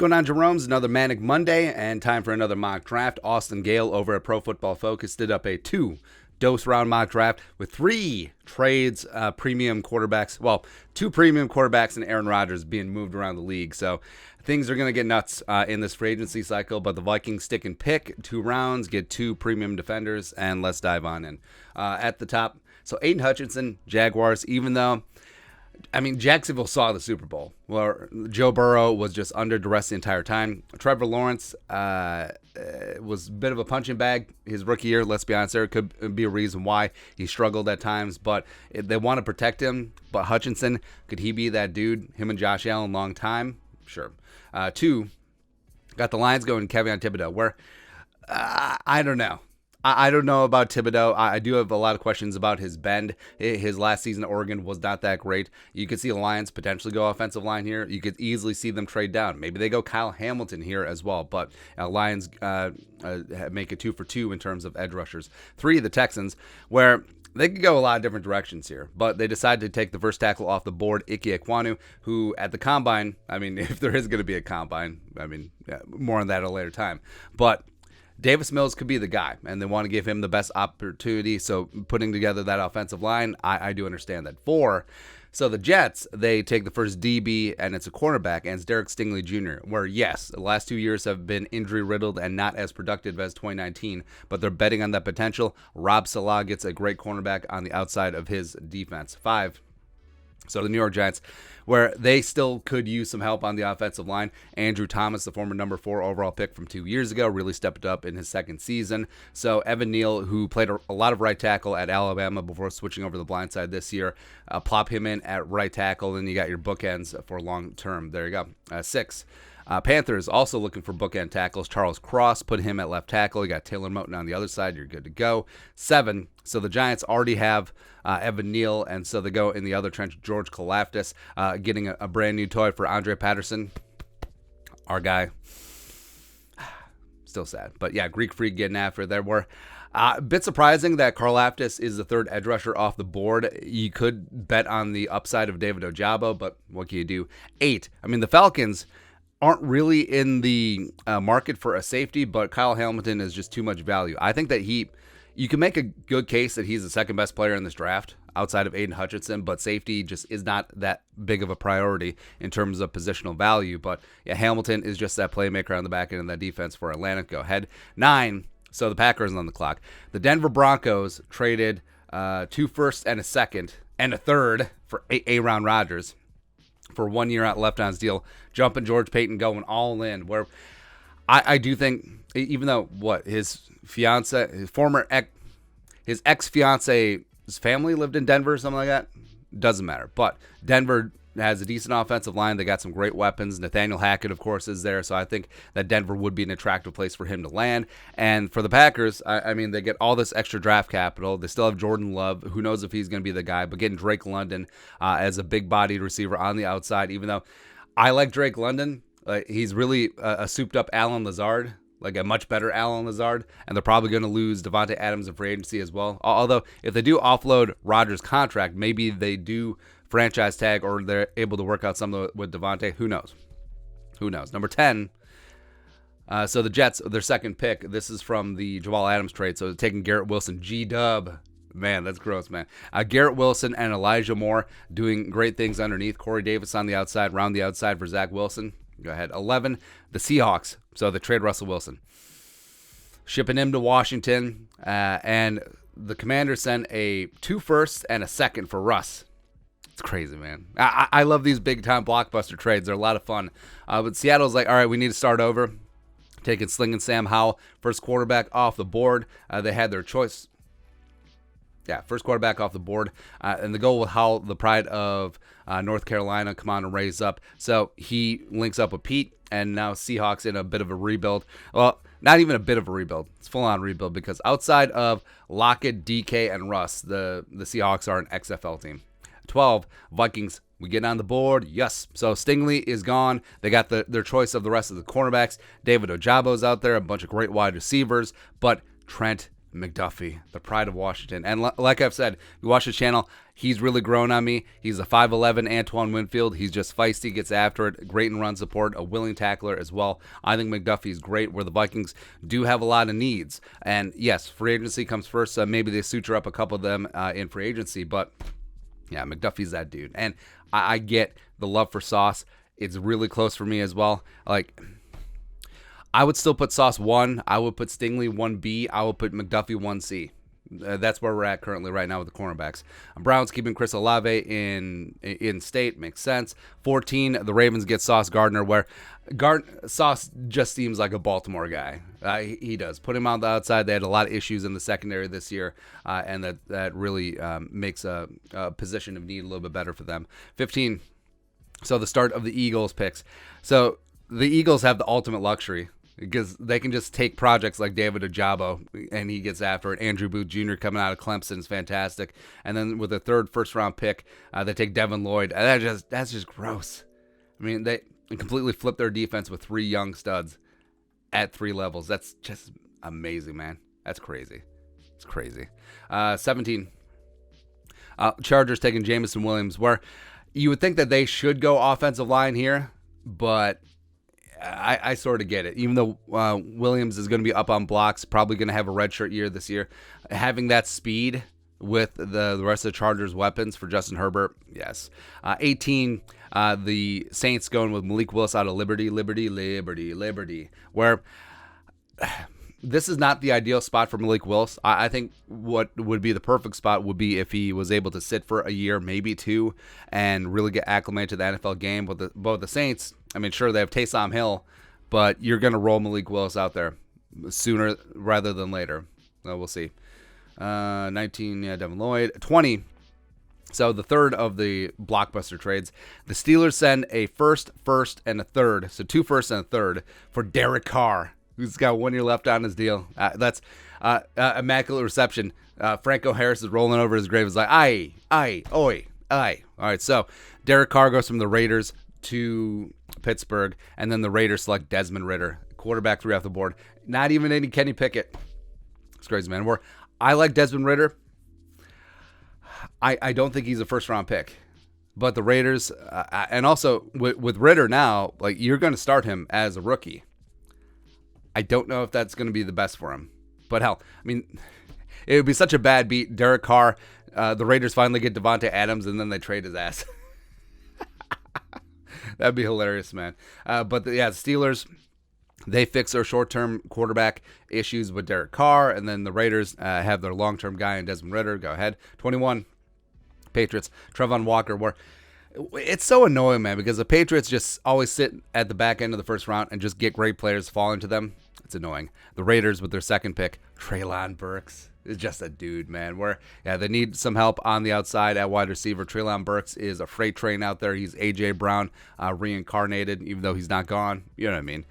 going on, Jerome's? Another Manic Monday, and time for another mock draft. Austin Gale over at Pro Football Focus did up a two-dose round mock draft with three trades, premium quarterbacks. Well, two premium quarterbacks and Aaron Rodgers being moved around the league. So things are going to get nuts in this free agency cycle, but the Vikings stick and pick 2 rounds, get 2 premium defenders, and let's dive on in. At the top, so Aiden Hutchinson, Jaguars, even though Jacksonville saw the Super Bowl, where Joe Burrow was just under duress the entire time. Trevor Lawrence was a bit of a punching bag his rookie year. Let's be honest, there could be a reason why he struggled at times, but they want to protect him. But Hutchinson, could he be that dude? Him and Josh Allen, long time? Sure. 2, got the Lions going Kevin Thibodeau, where I don't know. I don't know about Thibodeau. I do have a lot of questions about his bend. His last season at Oregon was not that great. You could see the Lions potentially go offensive line here. You could easily see them trade down. Maybe they go Kyle Hamilton here as well. But Lions make it 2 for 2 in terms of edge rushers. 3, the Texans, where they could go a lot of different directions here, but they decided to take the first tackle off the board, Ike Ekwonu, who at the combine, if there is going to be a combine, more on that at a later time. But Davis Mills could be the guy, and they want to give him the best opportunity. So putting together that offensive line, I do understand that. 4, so the Jets, they take the first DB, and it's a cornerback, and it's Derek Stingley Jr., where, yes, the last 2 years have been injury-riddled and not as productive as 2019, but they're betting on that potential. Rob Salah gets a great cornerback on the outside of his defense. 5, so the New York Giants, where they still could use some help on the offensive line. Andrew Thomas, the former number 4 overall pick from 2 years ago, really stepped up in his second season. So Evan Neal, who played a lot of right tackle at Alabama before switching over to the blind side this year, plop him in at right tackle, and you got your bookends for long term. There you go. 6. Panthers also looking for bookend tackles. Charles Cross, put him at left tackle. You got Taylor Moton on the other side. You're good to go. 7, so the Giants already have Evan Neal, and so they go in the other trench. George Kalafdis getting a brand new toy for Andre Patterson, our guy. Still sad, but yeah, Greek Freak getting after there. Were a bit surprising that Karlaftis is the third edge rusher off the board. You could bet on the upside of David Ojabo, but what can you do? 8, the Falcons aren't really in the market for a safety, but Kyle Hamilton is just too much value. I think that you can make a good case that he's the second best player in this draft outside of Aiden Hutchinson, but safety just is not that big of a priority in terms of positional value. But yeah, Hamilton is just that playmaker on the back end of that defense for Atlanta. Go ahead. 9, so the Packers on the clock. The Denver Broncos traded 2 firsts and a second and a third for Aaron Rodgers for 1 year out left on his deal, jumping George Payton, going all in, where I do think, even though his ex-fiance's family lived in Denver or something like that, doesn't matter. But Denver has a decent offensive line. They got some great weapons. Nathaniel Hackett, of course, is there. So I think that Denver would be an attractive place for him to land. And for the Packers, they get all this extra draft capital. They still have Jordan Love. Who knows if he's going to be the guy. But getting Drake London as a big-bodied receiver on the outside, even though I like Drake London, he's really a souped-up Allen Lazard, like a much better Allen Lazard, and they're probably going to lose Devontae Adams in free agency as well. Although, if they do offload Rodgers' contract, maybe they do franchise tag, or they're able to work out something with Devontae. Who knows? Number 10, so the Jets, their second pick. This is from the Jamal Adams trade, so taking Garrett Wilson, G-Dub. Man, that's gross, man. Garrett Wilson and Elijah Moore doing great things underneath. Corey Davis on the outside, round the outside for Zach Wilson. Go ahead. 11, the Seahawks. So they trade Russell Wilson, shipping him to Washington, and the Commanders send a 2 firsts and a second for Russ. It's crazy, man. I love these big-time blockbuster trades. They're a lot of fun. But Seattle's like, all right, we need to start over. Taking Sling and Sam Howell, first quarterback off the board. They had their choice. Yeah, first quarterback off the board. And the goal with Howell, the pride of North Carolina, come on and raise up. So he links up with Pete, and now Seahawks in a bit of a rebuild. Well, not even a bit of a rebuild. It's full-on rebuild, because outside of Lockett, DK, and Russ, the Seahawks are an XFL team. 12, Vikings, we get on the board. Yes. So Stingley is gone. They got their choice of the rest of the cornerbacks. David Ojabo's out there, a bunch of great wide receivers, but Trent McDuffie, the pride of Washington. And like I've said, you watch the channel, he's really grown on me. He's a 5'11 Antoine Winfield. He's just feisty, gets after it, great in run support, a willing tackler as well. I think McDuffie's great, where the Vikings do have a lot of needs. And yes, free agency comes first. Maybe they suture up a couple of them in free agency, but yeah, McDuffie's that dude. And I get the love for Sauce. It's really close for me as well. Like, I would still put Sauce 1. I would put Stingley 1B. I would put McDuffie 1C. That's where we're at currently right now with the cornerbacks. Browns keeping Chris Olave in state. Makes sense. 14, the Ravens get Sauce Gardner, where Sauce just seems like a Baltimore guy. He does. Put him on the outside. They had a lot of issues in the secondary this year, and that really makes a position of need a little bit better for them. 15, so the start of the Eagles picks. So the Eagles have the ultimate luxury, because they can just take projects like David Ojabo, and he gets after it. Andrew Booth Jr. coming out of Clemson is fantastic. And then with a third first-round pick, they take Devin Lloyd. And that's just gross. I mean, they completely flip their defense with 3 young studs at 3 levels. That's just amazing, man. That's crazy. It's crazy. 17, Chargers taking Jameson Williams, where you would think that they should go offensive line here, but I sort of get it. Even though Williams is going to be up on blocks, probably going to have a redshirt year this year, having that speed with the rest of the Chargers' weapons for Justin Herbert, yes. 18, the Saints going with Malik Willis out of Liberty, where this is not the ideal spot for Malik Willis. I think what would be the perfect spot would be if he was able to sit for a year, maybe 2, and really get acclimated to the NFL game. But the Saints, I mean, sure, they have Taysom Hill, but you're going to roll Malik Willis out there sooner rather than later. We'll see. 19, yeah, Devin Lloyd. 20, so the third of the blockbuster trades. The Steelers send a first, and a third, so 2 firsts and a third, for Derek Carr, who's got 1 year left on his deal. That's immaculate reception. Franco Harris is rolling over his grave. He's like, aye. All right, so Derek Carr goes from the Raiders to Pittsburgh, and then the Raiders select Desmond Ridder, quarterback 3 off the board. Not even any Kenny Pickett. It's crazy, man. I like Desmond Ridder. I don't think he's a first-round pick. But the Raiders, and also with Ridder now, like, you're going to start him as a rookie. I don't know if that's going to be the best for him. But hell, I mean, it would be such a bad beat. Derek Carr, the Raiders finally get Devontae Adams, and then they trade his ass. That'd be hilarious, man. But the Steelers, they fix their short-term quarterback issues with Derek Carr, and then the Raiders have their long-term guy in Desmond Ridder. Go ahead. 21, Patriots, Trevon Walker, where it's so annoying, man, because the Patriots just always sit at the back end of the first round and just get great players fall into them. It's annoying. The Raiders, with their second pick, Treylon Burks, is just a dude, man. Where, they need some help on the outside at wide receiver. Treylon Burks is a freight train out there. He's A.J. Brown reincarnated, even though he's not gone. You know what I mean?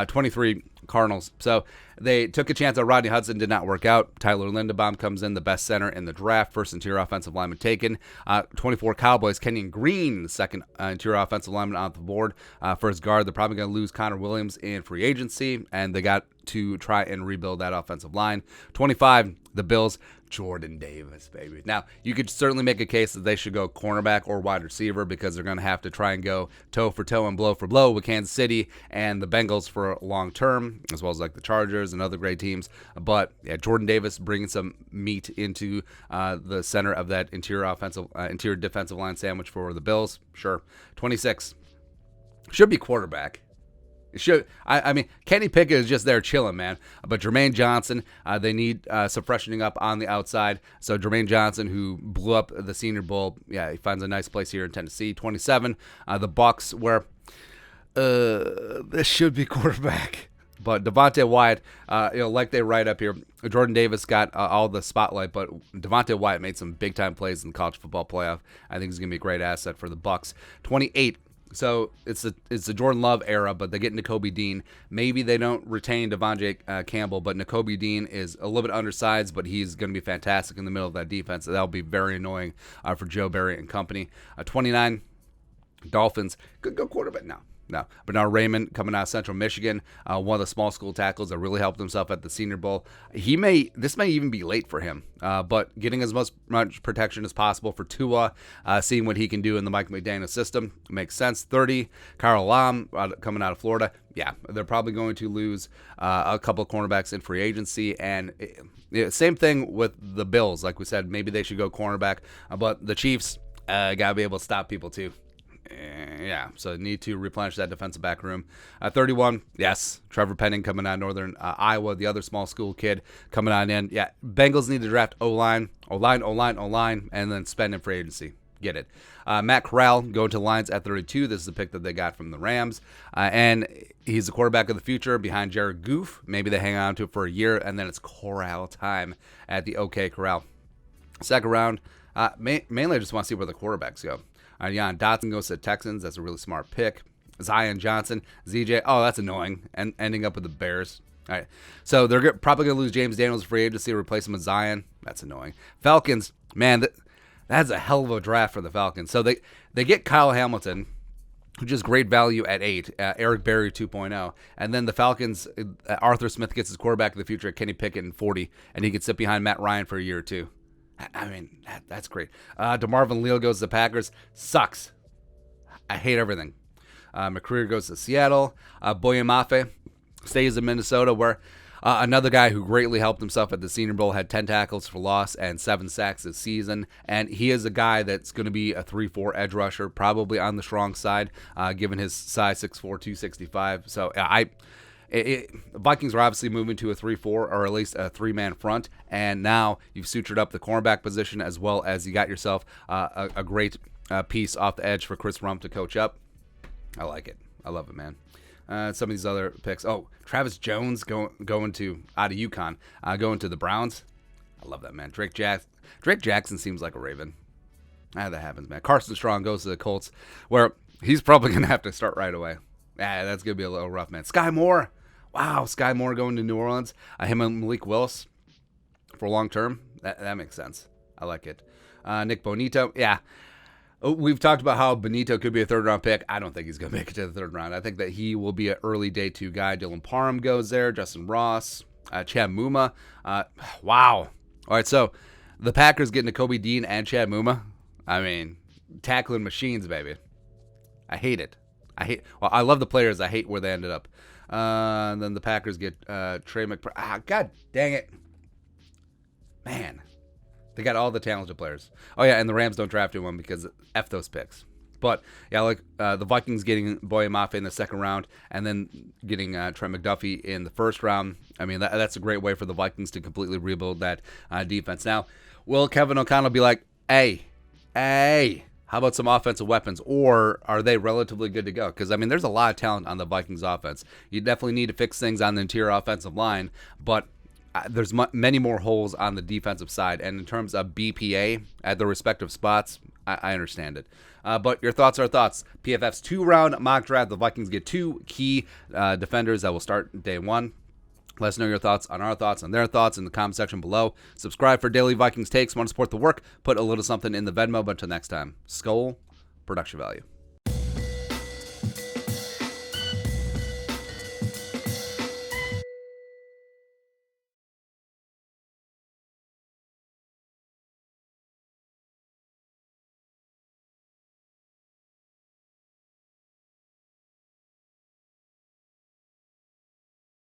23, Cardinals. So they took a chance on Rodney Hudson, did not work out. Tyler Linderbaum comes in, the best center in the draft, first interior offensive lineman taken. 24, Cowboys, Kenyon Green, the second interior offensive lineman on the board. For his guard, they're probably going to lose Connor Williams in free agency, and they got to try and rebuild that offensive line. 25, the Bills, Jordan Davis, baby. Now, you could certainly make a case that they should go cornerback or wide receiver, because they're going to have to try and go toe for toe and blow for blow with Kansas City and the Bengals for long term, as well as like the Chargers and other great teams. But yeah, Jordan Davis bringing some meat into the center of that interior defensive line sandwich for the Bills. Sure. 26, should be quarterback. I mean, Kenny Pickett is just there chilling, man. But Jermaine Johnson, they need some freshening up on the outside. So Jermaine Johnson, who blew up the Senior Bowl, he finds a nice place here in Tennessee. 27, the Bucs, where this should be quarterback. But Devontae Wyatt, like they write up here, Jordan Davis got all the spotlight, but Devontae Wyatt made some big-time plays in the college football playoff. I think he's going to be a great asset for the Bucs. 28, so it's the Jordan Love era, but they get Nakobe Dean. Maybe they don't retain Devontae Campbell, but Nakobe Dean is a little bit undersized, but he's going to be fantastic in the middle of that defense. That'll be very annoying for Joe Barry and company. 29, Dolphins. Good go quarterback now. No. Bernard Raymond coming out of Central Michigan, one of the small school tackles that really helped himself at the Senior Bowl. This may even be late for him, but getting as much protection as possible for Tua, seeing what he can do in the Mike McDaniel system makes sense. 30, Carl Lam coming out of Florida. Yeah, they're probably going to lose a couple of cornerbacks in free agency, and same thing with the Bills. Like we said, maybe they should go cornerback, but the Chiefs gotta be able to stop people too. Yeah, so need to replenish that defensive back room. 31, yes, Trevor Penning coming out of Northern Iowa, the other small school kid coming on in. Yeah, Bengals need to draft O-line, and then spend in free agency. Get it. Matt Corral going to the Lions at 32. This is the pick that they got from the Rams. And he's the quarterback of the future behind Jared Goff. Maybe they hang on to it for a year, and then it's Corral time at the OK Corral. Second round, mainly I just want to see where the quarterbacks go. Jan Dotson goes to the Texans. That's a really smart pick. Zion Johnson, ZJ. Oh, that's annoying. And ending up with the Bears. All right. So they're probably going to lose James Daniels free agency to replace him with Zion. That's annoying. Falcons, man, that's a hell of a draft for the Falcons. So they get Kyle Hamilton, which is great value at 8. Eric Berry 2.0. And then the Falcons, Arthur Smith gets his quarterback of the future, Kenny Pickett, in 40. And he can sit behind Matt Ryan for a year or two. I mean, that's great. DeMarvin Leal goes to the Packers. Sucks. I hate everything. McCreary goes to Seattle. Boye Mafe stays in Minnesota, where another guy who greatly helped himself at the Senior Bowl had 10 tackles for loss and 7 sacks this season. And he is a guy that's going to be a 3-4 edge rusher, probably on the strong side, given his size, 6'4", 265. So Vikings are obviously moving to a 3-4 or at least a 3-man front, and now you've sutured up the cornerback position as well as you got yourself a great piece off the edge for Chris Rump to coach up. I like it. I love it, man. Some of these other picks. Oh, Travis Jones going to out of UConn, going to the Browns. I love that, man. Drake Jackson seems like a Raven. That happens, man. Carson Strong goes to the Colts, where he's probably going to have to start right away. That's going to be a little rough, man. Sky Moore. Wow, Sky Moore going to New Orleans. Him and Malik Willis for long term. That makes sense. I like it. Nick Bonito. Yeah. We've talked about how Bonito could be a third-round pick. I don't think he's going to make it to the third round. I think that he will be an early day 2 guy. Dylan Parham goes there. Justin Ross. Chad Muma. Wow. All right, so the Packers getting Nakobe Dean and Chad Muma. I mean, tackling machines, baby. I hate it. I love the players. I hate where they ended up. And then the Packers get Trey McBride. God dang it. Man. They got all the talented players. Oh, yeah, and the Rams don't draft anyone because F those picks. But, yeah, like the Vikings getting Boye Mafe in the second round and then getting Trent McDuffie in the first round. I mean, that's a great way for the Vikings to completely rebuild that defense. Now, will Kevin O'Connell be like, hey, how about some offensive weapons? Or are they relatively good to go? Because, I mean, there's a lot of talent on the Vikings offense. You definitely need to fix things on the interior offensive line, but there's many more holes on the defensive side. And in terms of BPA at the respective spots, I understand it. But your thoughts are thoughts. PFF's 2-round mock draft. The Vikings get 2 key defenders that will start day 1. Let us know your thoughts on our thoughts and their thoughts in the comment section below. Subscribe for daily Vikings takes. Want to support the work? Put a little something in the Venmo. But until next time, Skol, production value.